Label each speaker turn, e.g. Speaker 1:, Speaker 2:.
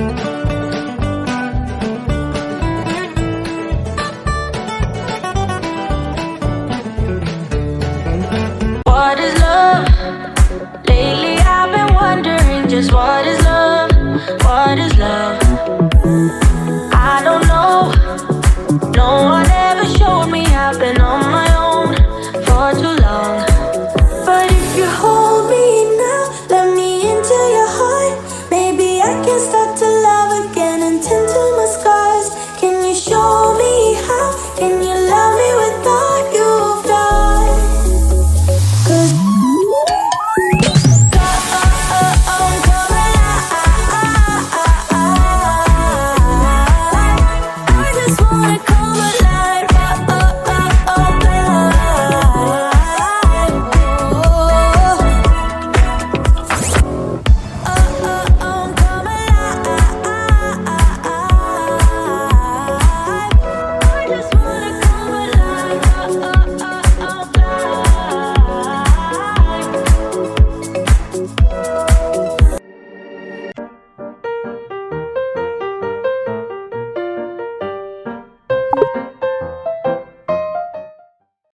Speaker 1: What is love? Lately I've been wondering just what is love? What is love? I don't know. No one ever showed me. I've been